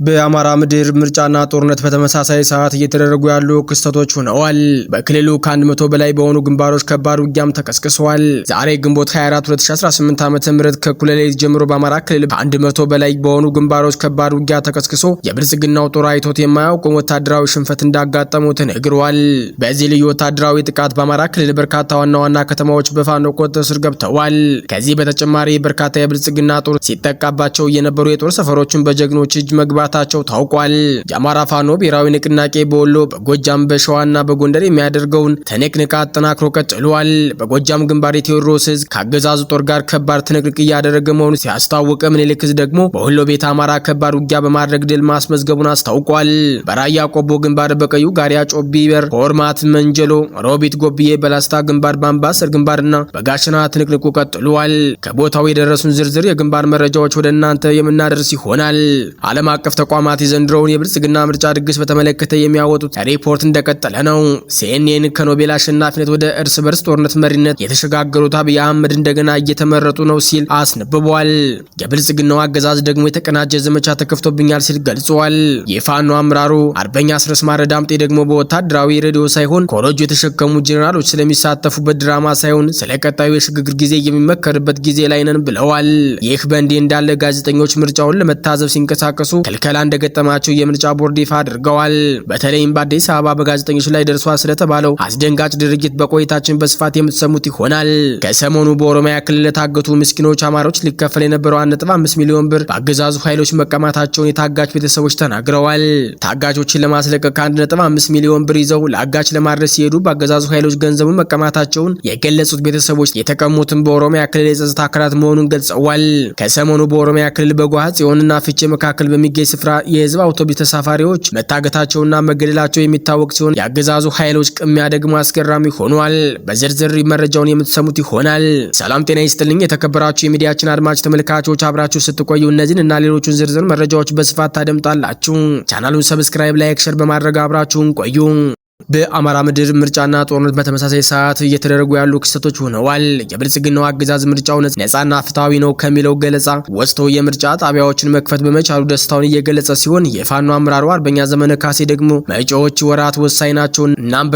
በአማራ ምድር ምርጫና ጦርነት በተመሳሳይ ሰዓት እየተደረጉ ያሉ ክስተቶች ሆነዋል። በክልሉ ከ100 በላይ በሆኑ ግንባሮች ከባድ ውጊያም ተቀስቅሷል። ዛሬ ግንቦት 24 2018 ዓ.ም ከእኩለ ሌሊት ጀምሮ በአማራ ክልል ከ100 በላይ በሆኑ ግንባሮች ከባድ ውጊያ ተቀስቅሶ የብልጽግናው ጦር አይቶት የማያውቀው ወታደራዊ ሽንፈት እንዳጋጠመው ተነግሯል። በዚህ ልዩ ወታደራዊ ጥቃት በአማራ ክልል በርካታ ዋና ዋና ከተማዎች በፋኖ ቁጥጥር ስር ገብተዋል። ከዚህ በተጨማሪ በርካታ የብልጽግና ጦር ሲጠቃባቸው የነበሩ የጦር ሰፈሮችን በጀግኖች እጅ መግባት ታቸው ታውቋል። የአማራ ፋኖ ብሔራዊ ንቅናቄ በወሎ በጎጃም በሸዋና በጎንደር የሚያደርገውን ትንቅንቅ አጠናክሮ ቀጥሏል። በጎጃም ግንባር የቴዎድሮስ ዕዝ ከአገዛዙ ጦር ጋር ከባድ ትንቅንቅ እያደረገ መሆኑን ሲያስታውቅ፣ ምኒልክ ዕዝ ደግሞ በወሎ ቤተ አማራ ከባድ ውጊያ በማድረግ ድል ማስመዝገቡን አስታውቋል። በራያ ቆቦ ግንባር በቀዩ ጋሪያ ጮቢበር፣ ሆርማት፣ መንጀሎ፣ ሮቢት ጎብዬ በላስታ ግንባር በአምባሰል ግንባርና በጋሸና ትንቅንቁ ቀጥሏል። ከቦታው የደረሱን ዝርዝር የግንባር መረጃዎች ወደ እናንተ የምናደርስ ይሆናል። ዓለም አቀፍ ተቋማት የዘንድሮውን የብልጽግና ምርጫ ድግስ በተመለከተ የሚያወጡት ሪፖርት እንደቀጠለ ነው። ሲኤንኤን ከኖቤል አሸናፊነት ወደ እርስ በርስ ጦርነት መሪነት የተሸጋገሩት አብይ አህመድ እንደገና እየተመረጡ ነው ሲል አስነብቧል። የብልጽግናው አገዛዝ ደግሞ የተቀናጀ ዘመቻ ተከፍቶብኛል ሲል ገልጿል። የፋኖ አምራሩ አርበኛ አስረስ ማረ ዳምጤ ደግሞ በወታደራዊ ሬዲዮ ሳይሆን ኮረጆ የተሸከሙ ጄኔራሎች ስለሚሳተፉበት ድራማ ሳይሆን ስለ ቀጣዩ የሽግግር ጊዜ የሚመከርበት ጊዜ ላይ ነን ብለዋል። ይህ በእንዲህ እንዳለ ጋዜጠኞች ምርጫውን ለመታዘብ ሲንቀሳቀሱ ከልከላ እንደገጠማቸው የምርጫ ቦርድ ይፋ አድርገዋል። በተለይም በአዲስ አበባ በጋዜጠኞች ላይ ደርሷል ስለተባለው አስደንጋጭ ድርጊት በቆይታችን በስፋት የምትሰሙት ይሆናል። ከሰሞኑ በኦሮሚያ ክልል የታገቱ ምስኪኖች አማሮች ሊከፈል የነበረው 1.5 ሚሊዮን ብር በአገዛዙ ኃይሎች መቀማታቸውን የታጋች ቤተሰቦች ተናግረዋል። ታጋቾችን ለማስለቀቅ 1.5 ሚሊዮን ብር ይዘው ለአጋች ለማድረስ ሲሄዱ በአገዛዙ ኃይሎች ገንዘቡን መቀማታቸውን የገለጹት ቤተሰቦች የተቀሙትም በኦሮሚያ ክልል የጸጥታ አካላት መሆኑን ገልጸዋል። ከሰሞኑ በኦሮሚያ ክልል በጓሃ ጽዮንና ፍቼ መካከል በሚገኝ ስፍራ የህዝብ አውቶቡስ ተሳፋሪዎች መታገታቸውና መገደላቸው የሚታወቅ ሲሆን የአገዛዙ ኃይሎች ቅሚያ ደግሞ አስገራሚ ሆኗል። በዝርዝር መረጃውን የምትሰሙት ይሆናል። ሰላም ጤና ይስጥልኝ የተከበራችሁ የሚዲያችን አድማጭ ተመልካቾች፣ አብራችሁ ስትቆዩ እነዚህን እና ሌሎችን ዝርዝር መረጃዎች በስፋት ታደምጣላችሁ። ቻናሉን ሰብስክራይብ፣ ላይክ፣ ሼር በማድረግ አብራችሁን ቆዩ። በአማራ ምድር ምርጫና ጦርነት በተመሳሳይ ሰዓት እየተደረጉ ያሉ ክስተቶች ሆነዋል። የብልጽግናው አገዛዝ ምርጫው ነፃና ፍትሃዊ ነው ከሚለው ገለጻ ወስቶ የምርጫ ጣቢያዎችን መክፈት በመቻሉ ደስታውን እየገለጸ ሲሆን፣ የፋኖ አመራሩ አርበኛ ዘመነ ካሴ ደግሞ መጪዎች ወራት ወሳኝ ናቸው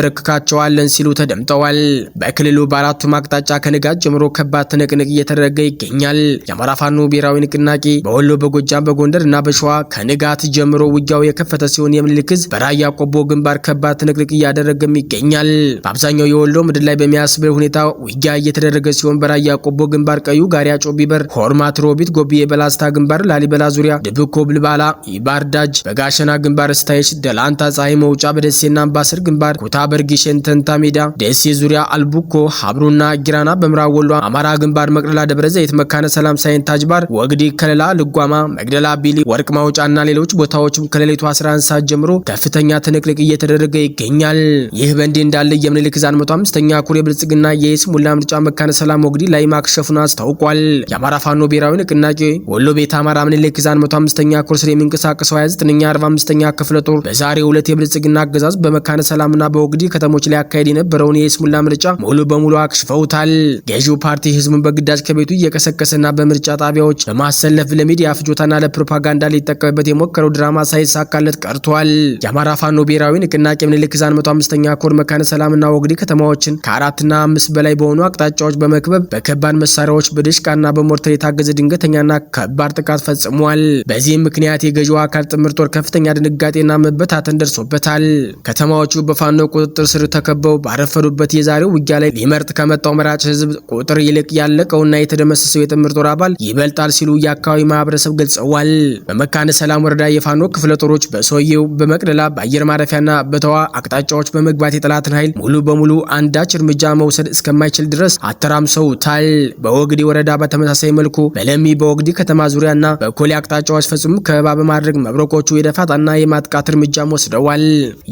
እናንበረክካቸዋለን ሲሉ ተደምጠዋል። በክልሉ በአራቱም አቅጣጫ ከንጋት ጀምሮ ከባድ ትንቅንቅ እየተደረገ ይገኛል። የአማራ ፋኖ ብሔራዊ ንቅናቄ በወሎ በጎጃም በጎንደር እና በሸዋ ከንጋት ጀምሮ ውጊያው የከፈተ ሲሆን፣ የምኒልክ ዕዝ በራያ ቆቦ ግንባር ከባድ ትንቅንቅ እያደረገም ይገኛል። በአብዛኛው የወሎ ምድር ላይ በሚያስብል ሁኔታ ውጊያ እየተደረገ ሲሆን፣ በራያ ቆቦ ግንባር ቀዩ ጋሪያ ጮቢበር፣ ሆርማት፣ ሮቢት ጎብዬ በላስታ ግንባር ላሊበላ ዙሪያ ድብኮ ብልባላ ይባርዳጅ፣ በጋሸና ግንባር ስታይሽ ደላንታ ፀሐይ መውጫ፣ በደሴና አምባሰል ግንባር ኩታ በርጊሸን ተንታ ሜዳ ደሴ ዙሪያ አልቡኮ ሀብሩና ጊራና፣ በምዕራብ ወሎ አማራ ግንባር መቅደላ ደብረ ዘይት መካነ ሰላም ሳይንት ታጅባር ወግዲ ከለላ ልጓማ መግደላ ቢሊ ወርቅ ማውጫና ሌሎች ቦታዎችም ከሌሊቱ 11 ሰዓት ጀምሮ ከፍተኛ ትንቅንቅ እየተደረገ ይገኛል። ይህ በእንዲህ እንዳለ የምኒልክ ዕዝ 105ኛ ኮር የብልጽግና የይስሙላ ምርጫ መካነ ሰላም ወግዲ ላይ ማክሸፉን አስታውቋል። የአማራ ፋኖ ብሔራዊ ንቅናቄ ወሎ ቤተ አማራ ምኒልክ ዕዝ 105ኛ ኮር ስር የሚንቀሳቀሰው 29ኛ 45ኛ ክፍለ ጦር በዛሬው ዕለት የብልጽግና አገዛዝ በመካነ ሰላምና በወግዲ ከተሞች ላይ ያካሄድ የነበረውን የይስሙላ ምርጫ ሙሉ በሙሉ አክሽፈውታል። ገዢው ፓርቲ ህዝቡን በግዳጅ ከቤቱ እየቀሰቀሰና በምርጫ ጣቢያዎች በማሰለፍ ለሚዲያ ፍጆታና ለፕሮፓጋንዳ ሊጠቀምበት የሞከረው ድራማ ሳይሳካለት ቀርቷል። የአማራ ፋኖ ብሔራዊ ንቅናቄ ምኒልክ ዕዝ 105ኛ ኮር መካነ ሰላምና ወግዲ ከተማዎችን ከ4 እና 5 በላይ በሆኑ አቅጣጫዎች በመክበብ በከባድ መሳሪያዎች በድሽቃና በሞርተር የታገዘ ድንገተኛና ከባድ ጥቃት ፈጽሟል። በዚህም ምክንያት የገዢው አካል ጥምር ጦር ከፍተኛ ድንጋጤና መበታተን ደርሶበታል። ከተማዎቹ በፋኖ ቁጥጥር ስር ተከበው ባረፈዱበት የዛሬው ውጊያ ላይ ሊመርጥ ከመጣው መራጭ ህዝብ ቁጥር ይልቅ ያለቀውና የተደመሰሰው የጥምር ጦር አባል ይበልጣል ሲሉ የአካባቢ ማህበረሰብ ገልጸዋል። በመካነ ሰላም ወረዳ የፋኖ ክፍለ ጦሮች በሶየው በመቅደላ በአየር ማረፊያና በተዋ አቅጣጫዎች በመግባት የጠላትን ኃይል ሙሉ በሙሉ አንዳች እርምጃ መውሰድ እስከማይችል ድረስ አተራምሰውታል። በወግዲ ወረዳ በተመሳሳይ መልኩ በለሚ በወግዲ ከተማ ዙሪያና በኮሌ አቅጣጫዎች ፈጽሞ ከበባ በማድረግ መብረቆቹ የደፋጣና የማጥቃት እርምጃ ወስደዋል።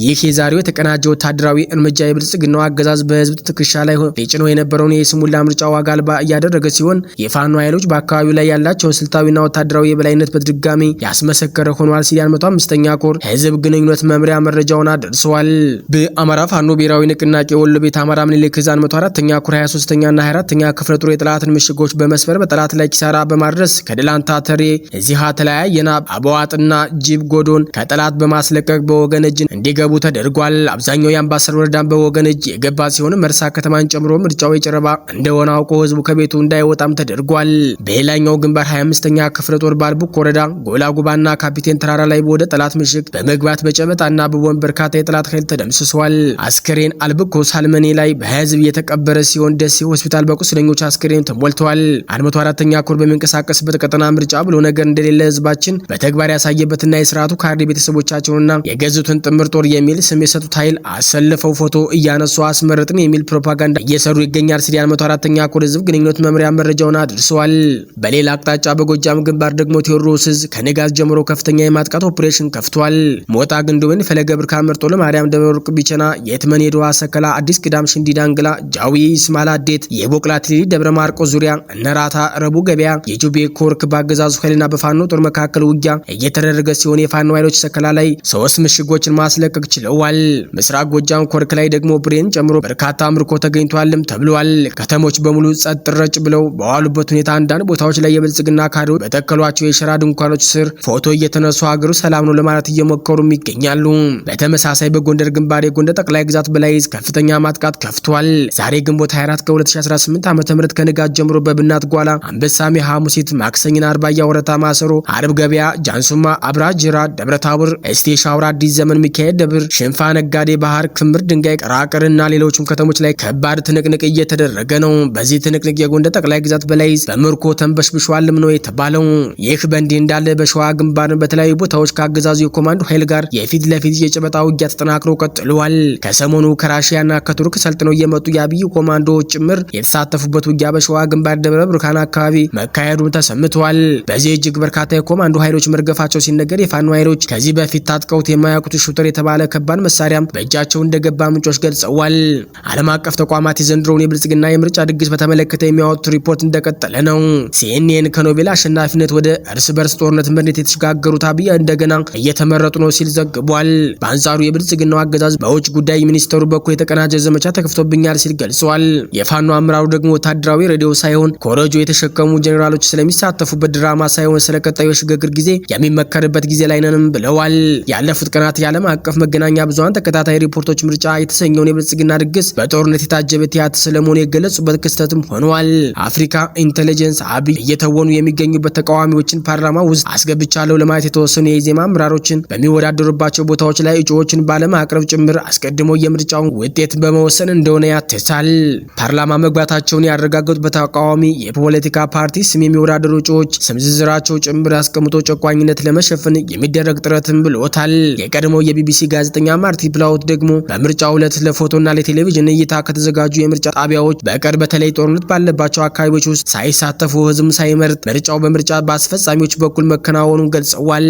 ይህ የዛሬው የተቀናጀ ወታደራዊ እርምጃ የብልጽግናው አገዛዝ በህዝብ ትከሻ ላይ ሊጭነው የነበረውን የይስሙላ ምርጫ ዋጋ አልባ እያደረገ ሲሆን፣ የፋኖ ኃይሎች በአካባቢው ላይ ያላቸውን ስልታዊና ወታደራዊ የበላይነት በድጋሚ ያስመሰከረ ሆኗል ሲል 105ኛ ኮር ህዝብ ግንኙነት መምሪያ መረጃውን አደርሰዋል። በአማራ ፋኖ ብሔራዊ ንቅናቄ ወሎ ቤት አማራ ምኒልክ ዕዝ 104ኛ ኩር 23ኛ እና 24ኛ ክፍለ ጦር የጠላትን ምሽጎች በመስበር በጠላት ላይ ኪሳራ በማድረስ ከደላንታ ተሬ እዚሃ ተለያየና አበዋጥና ጅብ ጎዶን ከጠላት በማስለቀቅ በወገን እጅ እንዲገቡ ተደርጓል። አብዛኛው የአምባሰል ወረዳን በወገን እጅ የገባ ሲሆን መርሳ ከተማን ጨምሮ ምርጫው የጨረባ እንደሆነ አውቆ ህዝቡ ከቤቱ እንዳይወጣም ተደርጓል። በሌላኛው ግንባር 25ኛ ክፍለ ጦር ባልቡክ ወረዳ ጎላጉባና ካፒቴን ተራራ ላይ ወደ ጠላት ምሽግ በመግባት በጨበጣና በቦምብ በርካታ የጠላት ኃይል ተደምስሷል። አስከሬን አልብኮ ሳልመኔ ላይ በህዝብ የተቀበረ ሲሆን ደሴ ሆስፒታል በቁስለኞች አስከሬን ተሞልቷል። 104ኛ ኮር በሚንቀሳቀስበት ቀጠና ምርጫ ብሎ ነገር እንደሌለ ህዝባችን በተግባር ያሳየበትና የስርዓቱ ካርዲ ቤተሰቦቻቸውና የገዙትን ጥምር ጦር የሚል ስም የሰጡት ኃይል አሰልፈው ፎቶ እያነሱ አስመረጥን የሚል ፕሮፓጋንዳ እየሰሩ ይገኛል ሲል 104ኛ ኮር ህዝብ ግንኙነት መምሪያ መረጃውን አድርሰዋል። በሌላ አቅጣጫ በጎጃም ግንባር ደግሞ ቴዎድሮስ ዕዝ ከንጋት ጀምሮ ከፍተኛ የማጥቃት ኦፕሬሽን ከፍቷል። ሞጣ ግንዱን፣ ፈለገ ብርካን፣ መርጦ ለማርያም፣ ደብረ ወርቅ ቢቸና፣ የትመን፣ የዶዋ ሰከላ፣ አዲስ ቅዳም፣ ሽንዲ ዳንግላ፣ ጃዊ፣ ይስማላ፣ አዴት፣ የቦቅላ ትሊ፣ ደብረ ማርቆስ ዙሪያ፣ እነራታ፣ ረቡ ገበያ፣ የጁቤ ኮርክ በአገዛዙ ኃይልና በፋኖ ጦር መካከል ውጊያ እየተደረገ ሲሆን የፋኖ ኃይሎች ሰከላ ላይ 3 ምሽጎችን ማስለቀቅ ችለዋል። ምስራቅ ጎጃም ኮርክ ላይ ደግሞ ብሬን ጨምሮ በርካታ ምርኮ ተገኝቷልም ተብሏል። ከተሞች በሙሉ ጸጥ ረጭ ብለው በዋሉበት ሁኔታ አንዳንድ ቦታዎች ላይ የብልጽግና ካድሬዎች በተከሏቸው የሸራ ድንኳኖች ስር ፎቶ እየተነሱ ሀገሩ ሰላም ነው ለማለት እየሞከሩም ይገኛሉ። በተመሳሳይ በጎንደር ግንባር የጎንደር ጠቅላይ ግዛት በላይ ዕዝ ከፍተኛ ማጥቃት ከፍቷል። ዛሬ ግንቦት 24 ከ2018 ዓ.ም ከንጋት ጀምሮ በብናት ጓላ፣ አንበሳሜ፣ ሐሙሲት፣ ማክሰኝና አርባያ ወረታ፣ ማሰሮ፣ አርብ ገበያ፣ ጃንሱማ፣ አብራጅራ፣ ደብረታቦር፣ እስቴ ሻውራ፣ አዲስ ዘመን ሚካኤል ደብር፣ ሽንፋ፣ ነጋዴ፣ ባህር፣ ክምር ድንጋይ፣ ቀራቅርና ሌሎችም ከተሞች ላይ ከባድ ትንቅንቅ እየተደረገ ነው። በዚህ ትንቅንቅ የጎንደር ጠቅላይ ግዛት በላይ ዕዝ በምርኮ ተንበሽብሿልም ነው የተባለው። ይህ በእንዲህ እንዳለ በሸዋ ግንባርን በተለያዩ ቦታዎች ከአገዛዙ የኮማንዶ ኃይል ጋር የፊት ለፊት የጨበጣ ውጊያ ተጠናክሮ ቀጥሏል። ከሰሞኑ ከራሺያና ከቱርክ ሰልጥነው የመጡ የአብይ ኮማንዶዎች ጭምር የተሳተፉበት ውጊያ በሸዋ ግንባር ደብረ ብርሃን አካባቢ መካሄዱም ተሰምቷል። በዚህ እጅግ በርካታ የኮማንዶ ኃይሎች መርገፋቸው ሲነገር የፋኖ ኃይሎች ከዚህ በፊት ታጥቀውት የማያውቁት ሹተር የተባለ ከባድ መሳሪያም በእጃቸው እንደገባ ምንጮች ገልጸዋል። ዓለም አቀፍ ተቋማት የዘንድሮውን የብልጽግና የምርጫ ድግስ በተመለከተ የሚያወጡት ሪፖርት እንደቀጠለ ነው። ሲኤንኤን ከኖቤል አሸናፊነት ወደ እርስ በርስ ጦርነት ምሬት የተሸጋገሩት አብይ እንደገና እየተመረጡ ነው ሲል ዘግቧል። በአንጻሩ የብልጽግናው አገዛዝ በውጭ ጉዳይ ሚኒስተሩ በኩል የተቀናጀ ዘመቻ ተከፍቶብኛል ሲል ገልጿል። የፋኖ አመራሩ ደግሞ ወታደራዊ ሬዲዮ ሳይሆን ኮረጆ የተሸከሙ ጄኔራሎች ስለሚሳተፉበት ድራማ ሳይሆን ስለቀጣዩ የሽግግር ጊዜ የሚመከርበት ጊዜ ላይ ነንም ብለዋል። ያለፉት ቀናት የዓለም አቀፍ መገናኛ ብዙሃን ተከታታይ ሪፖርቶች ምርጫ የተሰኘውን የብልጽግና ድግስ በጦርነት የታጀበ ቲያትር ስለመሆኑ የገለጹበት ክስተትም ሆኗል። አፍሪካ ኢንተለጀንስ አብይ እየተወኑ የሚገኙበት ተቃዋሚዎችን ፓርላማ ውስጥ አስገብቻለሁ ለማለት የተወሰኑ የኢዜማ አመራሮችን በሚወዳደሩባቸው ቦታዎች ላይ እጩዎችን ባለማቅረብ ጭምር አስቀድሞ የምርጫውን ውጤት በመወሰን እንደሆነ ያተሳል። ፓርላማ መግባታቸውን ያረጋገጡት በተቃዋሚ የፖለቲካ ፓርቲ ስም የሚወዳደሩ እጩዎች ስም ዝርዝራቸው ጭምር አስቀምጦ ጨቋኝነት ለመሸፈን የሚደረግ ጥረትም ብሎታል። የቀድሞው የቢቢሲ ጋዜጠኛ ማርቲ ፕላውት ደግሞ በምርጫው ዕለት ለፎቶና ለቴሌቪዥን እይታ ከተዘጋጁ የምርጫ ጣቢያዎች በቀር በተለይ ጦርነት ባለባቸው አካባቢዎች ውስጥ ሳይሳተፉ ህዝብ ሳይመርጥ ምርጫው በምርጫ በአስፈጻሚዎች በኩል መከናወኑን ገልጸዋል።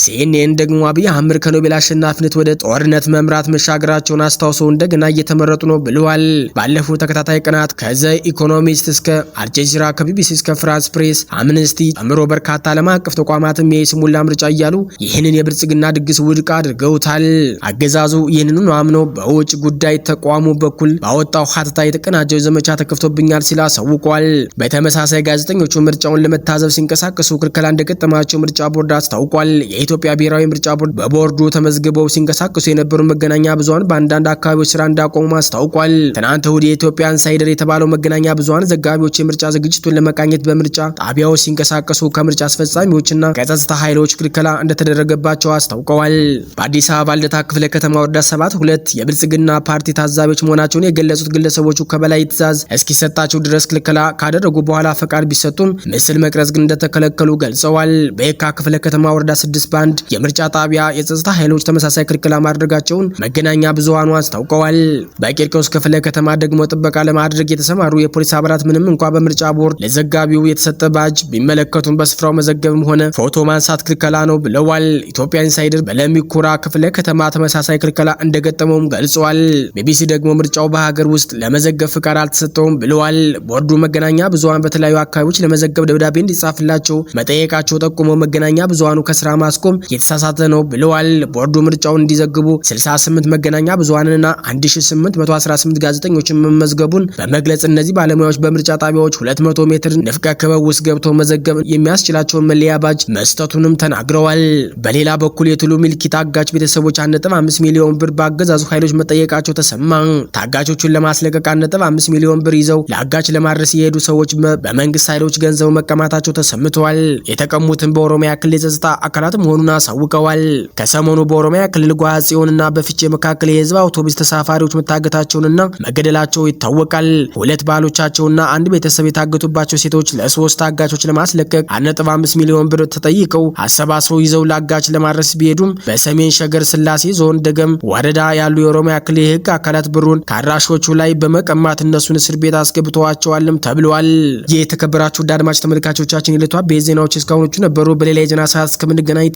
ሲኤንኤን ደግሞ አብይ አህመድ ከኖቤል አሸናፊነት ወደ ጦርነት መምራት መሻገራቸውን አስታውሰው እንደገና እየተመረጡ ነው ብለዋል። ባለፉት ተከታታይ ቀናት ከዘ ኢኮኖሚስት እስከ አልጀዚራ ከቢቢሲ እስከ ፍራንስ ፕሬስ አምነስቲ ጨምሮ በርካታ ዓለም አቀፍ ተቋማትም የስሙላ ምርጫ እያሉ ይህንን የብልጽግና ድግስ ውድቅ አድርገውታል። አገዛዙ ይህንኑ አምኖ በውጭ ጉዳይ ተቋሙ በኩል ባወጣው ሀተታ የተቀናጀው ዘመቻ ተከፍቶብኛል ሲል አሳውቋል። በተመሳሳይ ጋዜጠኞቹ ምርጫውን ለመታዘብ ሲንቀሳቀሱ ክልከላ እንደገጠማቸው ምርጫ ቦርድ አስታውቋል። የኢትዮጵያ ብሔራዊ ምርጫ ቦርድ በቦርዱ ተመዝግበው ሲንቀሳቀሱ የነበሩ መገናኛ ብዙሃን በአንዳንድ አካባቢዎች ስራ እንዳቆሙ አስታውቋል። ትናንት እሁድ የኢትዮጵያ ኢንሳይደር የተባለው መገናኛ ብዙሃን ዘጋቢዎች የምርጫ ዝግጅቱን ለመቃኘት በምርጫ ጣቢያዎች ሲንቀሳቀሱ ከምርጫ አስፈጻሚዎችና ከጸጥታ ኃይሎች ክልከላ እንደተደረገባቸው አስታውቀዋል። በአዲስ አበባ ልደታ ክፍለ ከተማ ወረዳ 7 የብልጽግና ፓርቲ ታዛቢዎች መሆናቸውን የገለጹት ግለሰቦቹ ከበላይ ትዕዛዝ እስኪሰጣቸው ድረስ ክልከላ ካደረጉ በኋላ ፈቃድ ቢሰጡም ምስል መቅረጽ ግን እንደተከለከሉ ገልጸዋል። በየካ ክፍለ ከተማ ወረዳ 6 ባንድ የምርጫ ጣቢያ የጸጥታ ኃይሎች ተመሳሳይ ክልከላ ማድረጋቸውን መገናኛ ብዙሃኑ አስታውቀዋል። በቂርቆስ ክፍለ ከተማ ደግሞ ጥበቃ ለማድረግ የተሰማሩ የፖሊስ አባላት ምንም እንኳን በምርጫ ቦርድ ለዘጋቢው የተሰጠ ባጅ ቢመለከቱም በስፍራው መዘገብም ሆነ ፎቶ ማንሳት ክልከላ ነው ብለዋል። ኢትዮጵያ ኢንሳይደር በለሚ ኩራ ክፍለ ከተማ ተመሳሳይ ክልከላ እንደገጠመውም ገልጿል። ቢቢሲ ደግሞ ምርጫው በሀገር ውስጥ ለመዘገብ ፍቃድ አልተሰጠውም ብለዋል። ቦርዱ መገናኛ ብዙሃን በተለያዩ አካባቢዎች ለመዘገብ ደብዳቤ እንዲጻፍላቸው መጠየቃቸው ጠቁሞ መገናኛ ብዙሃኑ ከስራ ማስቆም የተሳሳተ ነው ብለዋል። ቦርዱ ምርጫውን እንዲዘግቡ 68 28 መገናኛ ብዙሃንና 1818 ጋዜጠኞችን መመዝገቡን በመግለጽ እነዚህ ባለሙያዎች በምርጫ ጣቢያዎች 200 ሜትር ንፍቀ ክበብ ውስጥ ገብተው መዘገብ የሚያስችላቸውን መለያ ባጅ መስጠቱንም ተናግረዋል። በሌላ በኩል የቱሉ ሚልኪ ታጋች ቤተሰቦች 1.5 ሚሊዮን ብር በአገዛዙ ኃይሎች መጠየቃቸው ተሰማ። ታጋቾቹን ለማስለቀቅ 1.5 ሚሊዮን ብር ይዘው ለአጋች ለማድረስ የሄዱ ሰዎች በመንግስት ኃይሎች ገንዘብ መቀማታቸው ተሰምተዋል። የተቀሙትን በኦሮሚያ ክልል የጸጥታ አካላት መሆኑን አሳውቀዋል። ከሰሞኑ በኦሮሚያ ክልል ጓዝ ጽዮንና በፍቼ መካከል የህዝብ አውቶቡስ ተሳፋሪዎች መታገታቸውንና መገደላቸው ይታወቃል። ሁለት ባሎቻቸውና አንድ ቤተሰብ የታገቱባቸው ሴቶች ለሶስት ታጋቾች ለማስለቀቅ 1.5 ሚሊዮን ብር ተጠይቀው አሰባስበው ይዘው ለአጋች ለማድረስ ቢሄዱም በሰሜን ሸገር ስላሴ ዞን ደገም ወረዳ ያሉ የኦሮሚያ ክልል የህግ አካላት ብሩን ከአድራሾቹ ላይ በመቀማት እነሱን እስር ቤት አስገብተዋቸዋልም ተብሏል። የተከበራችሁ አድማጭ ተመልካቾቻችን የዕለቱ አበይት ዜናዎች እስካሁኖቹ ነበሩ። በሌላ የዜና ሰዓት እስከምንገናኝ